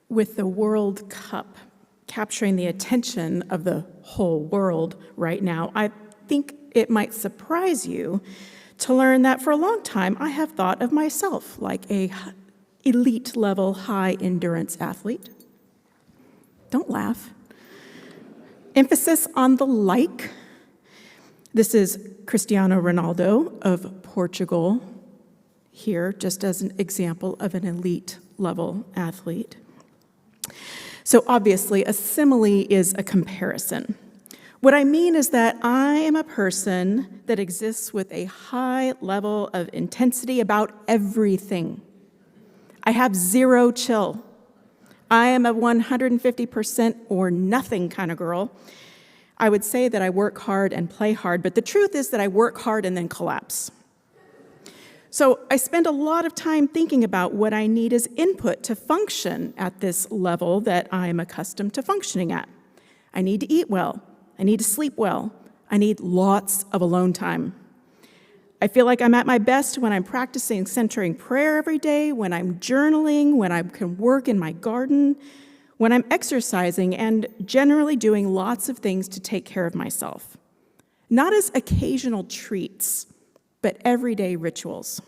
With the World Cup capturing the attention of the whole world right now, I think it might surprise you to learn that for a long time I have thought of myself like a elite level high endurance athlete. Don't laugh. Emphasis on the like. This is Cristiano Ronaldo of Portugal here, just as an example of an elite level athlete. So obviously, a simile is a comparison. What I mean is that I am a person that exists with a high level of intensity about everything. I have zero chill. I am a 150% or nothing kind of girl. I would say that I work hard and play hard, but the truth is that I work hard and then collapse. So I spend a lot of time thinking about what I need as input to function at this level that I am accustomed to functioning at. I need to eat well. I need to sleep well. I need lots of alone time. I feel like I'm at my best when I'm practicing centering prayer every day, when I'm journaling, when I can work in my garden, when I'm exercising and generally doing lots of things to take care of myself. Not as occasional treats, but everyday rituals.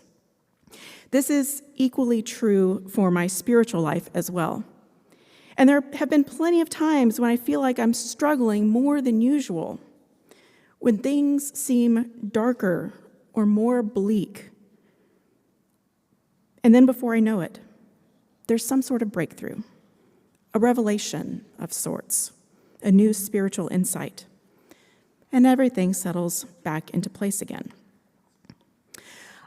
This is equally true for my spiritual life as well. And there have been plenty of times when I feel like I'm struggling more than usual, when things seem darker or more bleak. And then before I know it, there's some sort of breakthrough, a revelation of sorts, a new spiritual insight, and everything settles back into place again.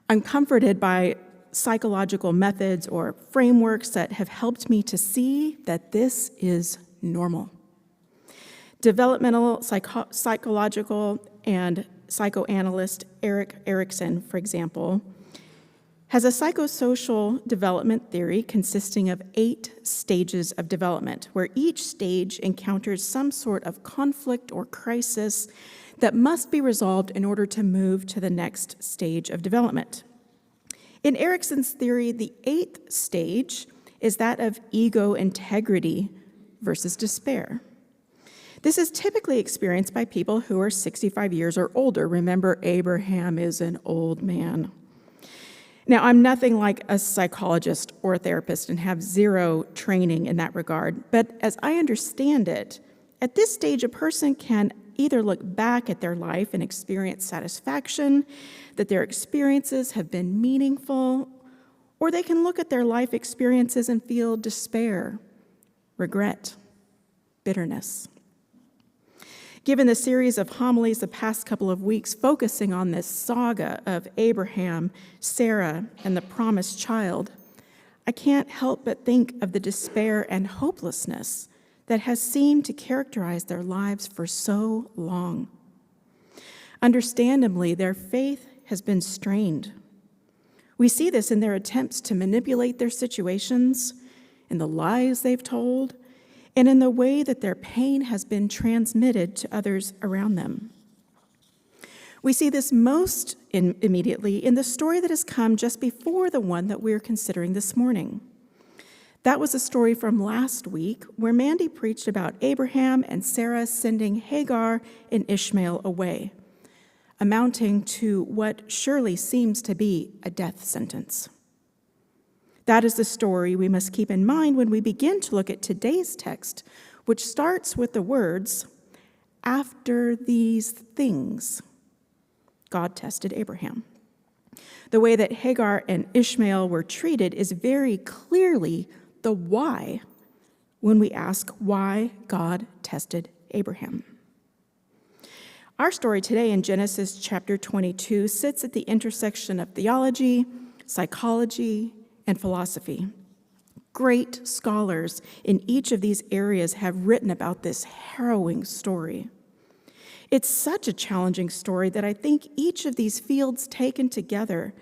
I'm comforted by psychological methods or frameworks that have helped me to see that this is normal. Developmental psychological and psychoanalyst Erik Erikson, for example, has a psychosocial development theory consisting of 8 stages of development, where each stage encounters some sort of conflict or crisis that must be resolved in order to move to the next stage of development. In Erikson's theory, the 8th stage is that of ego integrity versus despair. This is typically experienced by people who are 65 years or older. Remember, Abraham is an old man. Now, I'm nothing like a psychologist or a therapist and have zero training in that regard, but as I understand it, at this stage, a person can either look back at their life and experience satisfaction, that their experiences have been meaningful, or they can look at their life experiences and feel despair, regret, bitterness. Given the series of homilies the past couple of weeks focusing on this saga of Abraham, Sarah, and the promised child, I can't help but think of the despair and hopelessness that has seemed to characterize their lives for so long. Understandably, their faith has been strained. We see this in their attempts to manipulate their situations, in the lies they've told, and in the way that their pain has been transmitted to others around them. We see this most immediately in the story that has come just before the one that we're considering this morning. That was a story from last week where Mandy preached about Abraham and Sarah sending Hagar and Ishmael away, amounting to what surely seems to be a death sentence. That is the story we must keep in mind when we begin to look at today's text, which starts with the words, "After these things, God tested Abraham." The way that Hagar and Ishmael were treated is very clearly the why when we ask why God tested Abraham. Our story today in Genesis chapter 22 sits at the intersection of theology, psychology, and philosophy. Great scholars in each of these areas have written about this harrowing story. It's such a challenging story that I think each of these fields taken together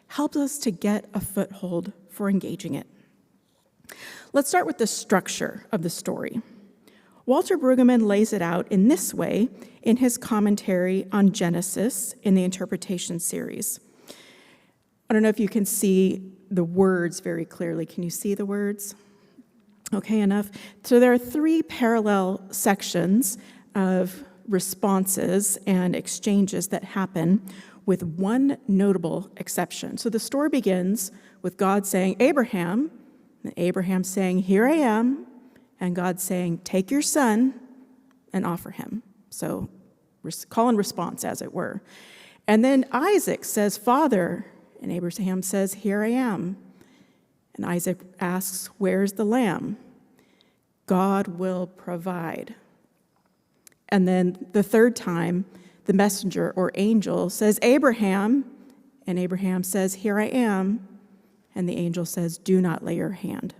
helps us to get a foothold for engaging it. Let's start with the structure of the story. Walter Brueggemann lays it out in this way in his commentary on Genesis in the Interpretation series. I don't know if you can see the words very clearly. Can you see the words? Okay, enough. So there are 3 parallel sections of responses and exchanges that happen with one notable exception. So the story begins with God saying, Abraham, and Abraham saying, here I am, and God saying, take your son and offer him. So call and response, as it were. And then Isaac says, Father, and Abraham says, here I am. And Isaac asks, where's the lamb? God will provide. And then the third time, the messenger or angel says, Abraham, and Abraham says, here I am. And the angel says, do not lay your hand.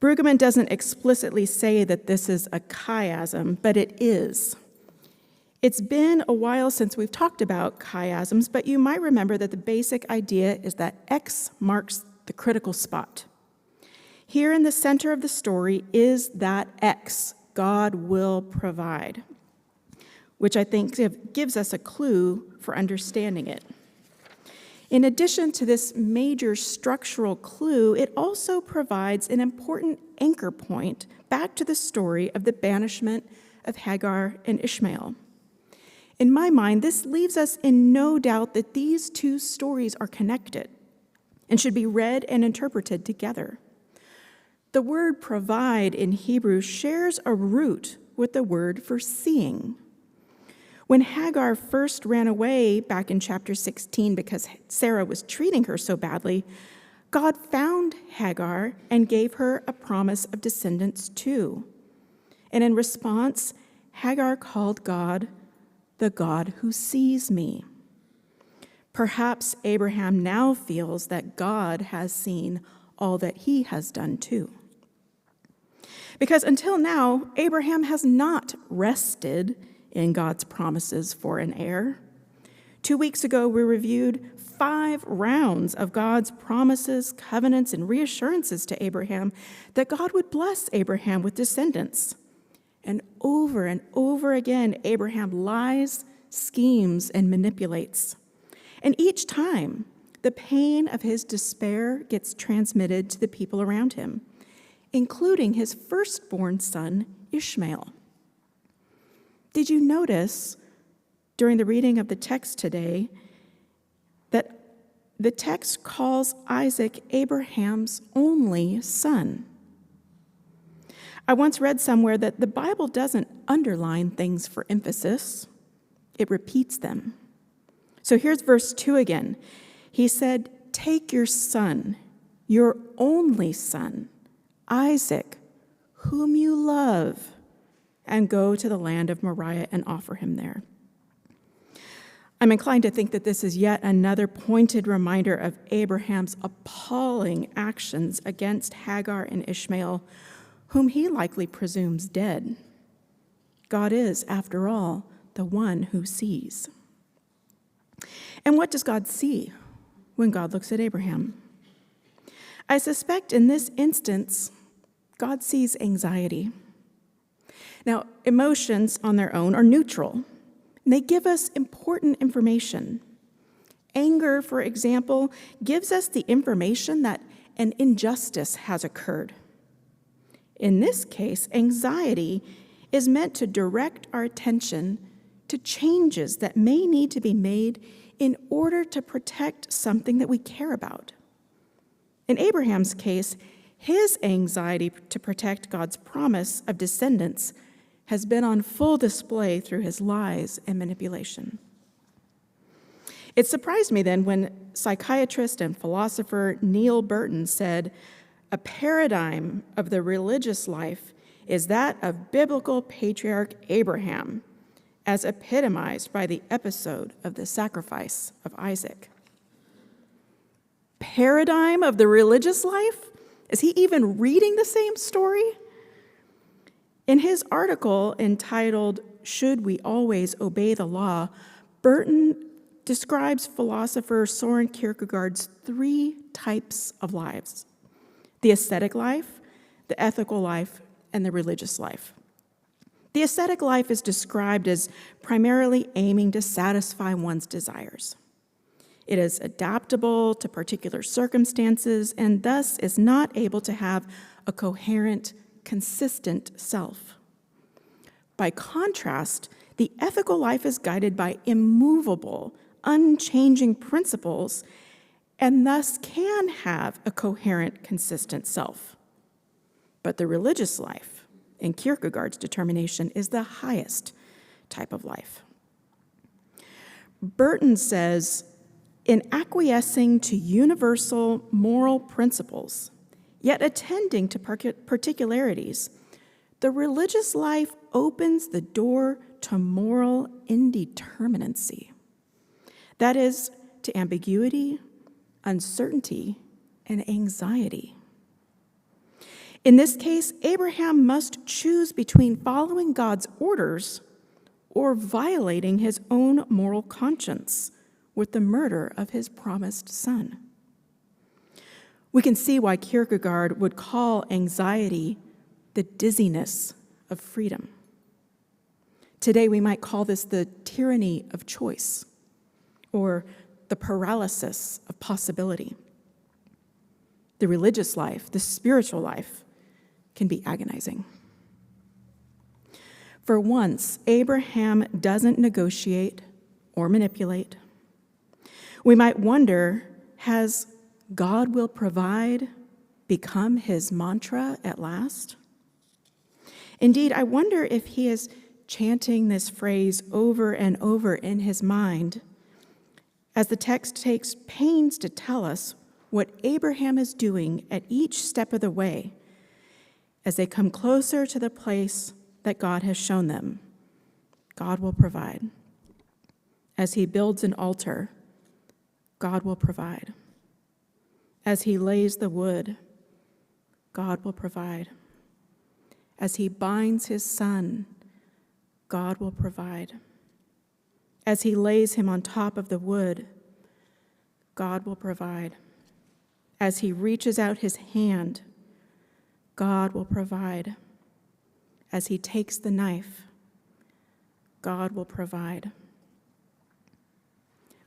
Brueggemann doesn't explicitly say that this is a chiasm, but it is. It's been a while since we've talked about chiasms, but you might remember that the basic idea is that X marks the critical spot. Here in the center of the story is that X, God will provide, which I think gives us a clue for understanding it. In addition to this major structural clue, it also provides an important anchor point back to the story of the banishment of Hagar and Ishmael. In my mind, this leaves us in no doubt that these 2 stories are connected and should be read and interpreted together. The word provide in Hebrew shares a root with the word for seeing. When Hagar first ran away back in chapter 16 because Sarah was treating her so badly, God found Hagar and gave her a promise of descendants too. And in response, Hagar called God the God who sees me. Perhaps Abraham now feels that God has seen all that he has done too. Because until now, Abraham has not rested in God's promises for an heir. 2 weeks ago, we reviewed 5 rounds of God's promises, covenants, and reassurances to Abraham that God would bless Abraham with descendants. And over again, Abraham lies, schemes, and manipulates. And each time, the pain of his despair gets transmitted to the people around him, including his firstborn son, Ishmael. Did you notice during the reading of the text today that the text calls Isaac Abraham's only son? I once read somewhere that the Bible doesn't underline things for emphasis, it repeats them. So here's verse 2 again. He said, take your son, your only son, Isaac, whom you love, and go to the land of Moriah and offer him there. I'm inclined to think that this is yet another pointed reminder of Abraham's appalling actions against Hagar and Ishmael, whom he likely presumes dead. God is, after all, the one who sees. And what does God see when God looks at Abraham? I suspect in this instance, God sees anxiety. Now, emotions on their own are neutral, and they give us important information. Anger, for example, gives us the information that an injustice has occurred. In this case, anxiety is meant to direct our attention to changes that may need to be made in order to protect something that we care about. In Abraham's case, his anxiety to protect God's promise of descendants has been on full display through his lies and manipulation. It surprised me then when psychiatrist and philosopher Neil Burton said, a paradigm of the religious life is that of biblical patriarch Abraham, as epitomized by the episode of the sacrifice of Isaac. Paradigm of the religious life? Is he even reading the same story? In his article entitled, Should We Always Obey the Law?, Burton describes philosopher Soren Kierkegaard's 3 types of lives: the ascetic life, the ethical life, and the religious life. The ascetic life is described as primarily aiming to satisfy one's desires. It is adaptable to particular circumstances and thus is not able to have a coherent, consistent self. By contrast, the ethical life is guided by immovable, unchanging principles and thus can have a coherent, consistent self. But the religious life, in Kierkegaard's determination, is the highest type of life. Burton says, in acquiescing to universal moral principles, yet attending to particularities, the religious life opens the door to moral indeterminacy. That is, to ambiguity, uncertainty, and anxiety. In this case, Abraham must choose between following God's orders or violating his own moral conscience with the murder of his promised son. We can see why Kierkegaard would call anxiety the dizziness of freedom. Today, we might call this the tyranny of choice or the paralysis of possibility. The religious life, the spiritual life, can be agonizing. For once, Abraham doesn't negotiate or manipulate. We might wonder, has God will provide become his mantra at last? Indeed, I wonder if he is chanting this phrase over and over in his mind as the text takes pains to tell us what Abraham is doing at each step of the way as they come closer to the place that God has shown them. God will provide. As he builds an altar, God will provide. As he lays the wood, God will provide. As he binds his son, God will provide. As he lays him on top of the wood, God will provide. As he reaches out his hand, God will provide. As he takes the knife, God will provide.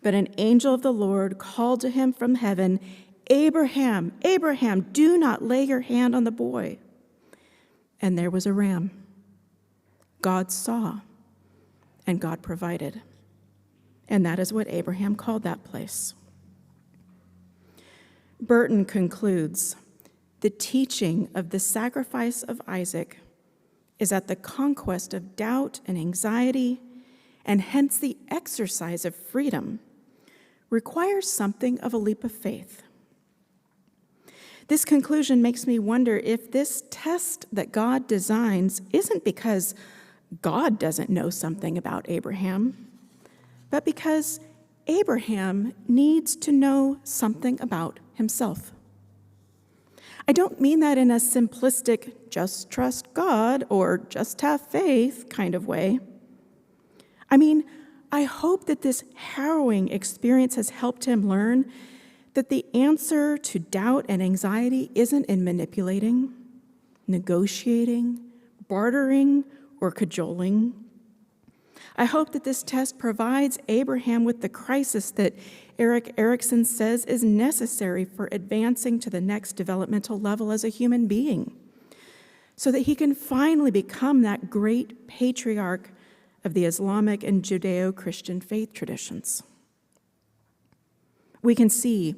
But an angel of the Lord called to him from heaven, Abraham, Abraham, do not lay your hand on the boy. And there was a ram. God saw, and God provided. And that is what Abraham called that place. Burton concludes, the teaching of the sacrifice of Isaac is that the conquest of doubt and anxiety, and hence the exercise of freedom, requires something of a leap of faith. This conclusion makes me wonder if this test that God designs isn't because God doesn't know something about Abraham, but because Abraham needs to know something about himself. I don't mean that in a simplistic, just trust God or just have faith kind of way. I mean, I hope that this harrowing experience has helped him learn that the answer to doubt and anxiety isn't in manipulating, negotiating, bartering, or cajoling. I hope that this test provides Abraham with the crisis that Erik Erikson says is necessary for advancing to the next developmental level as a human being, so that he can finally become that great patriarch of the Islamic and Judeo-Christian faith traditions. We can see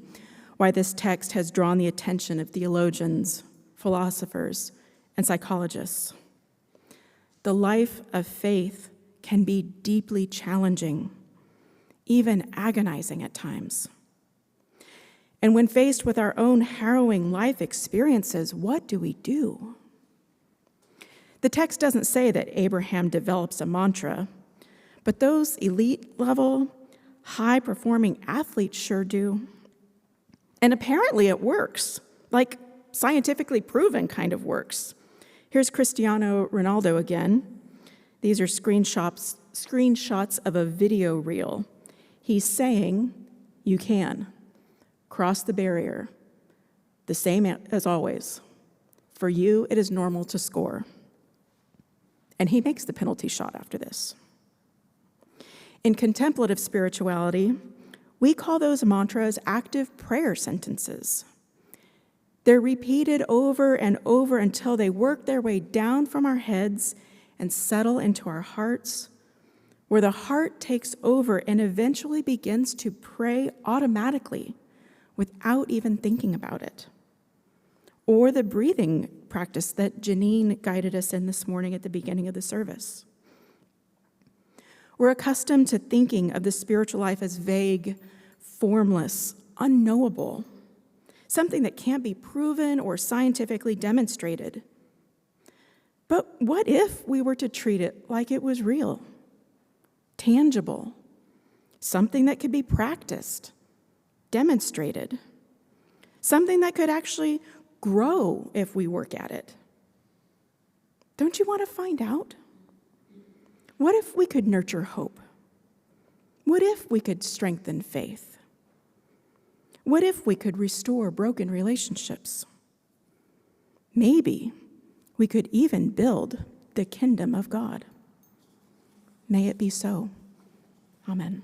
why this text has drawn the attention of theologians, philosophers, and psychologists. The life of faith can be deeply challenging, even agonizing at times. And when faced with our own harrowing life experiences, what do we do? The text doesn't say that Abraham develops a mantra, but those elite-level, high-performing athletes sure do. And apparently it works, like scientifically proven kind of works. Here's Cristiano Ronaldo again. These are screenshots of a video reel. He's saying, you can. Cross the barrier. The same as always. For you, it is normal to score. And he makes the penalty shot after this. In contemplative spirituality, We call those mantras active prayer sentences. They're repeated over and over until they work their way down from our heads and settle into our hearts, where the heart takes over and eventually begins to pray automatically without even thinking about it. Or the breathing practice that Janine guided us in this morning at the beginning of the service. We're accustomed to thinking of the spiritual life as vague, formless, unknowable, something that can't be proven or scientifically demonstrated. But what if we were to treat it like it was real, tangible, something that could be practiced, demonstrated, something that could actually grow if we work at it? Don't you want to find out? What if we could nurture hope? What if we could strengthen faith? What if we could restore broken relationships? Maybe we could even build the kingdom of God. May it be so. Amen.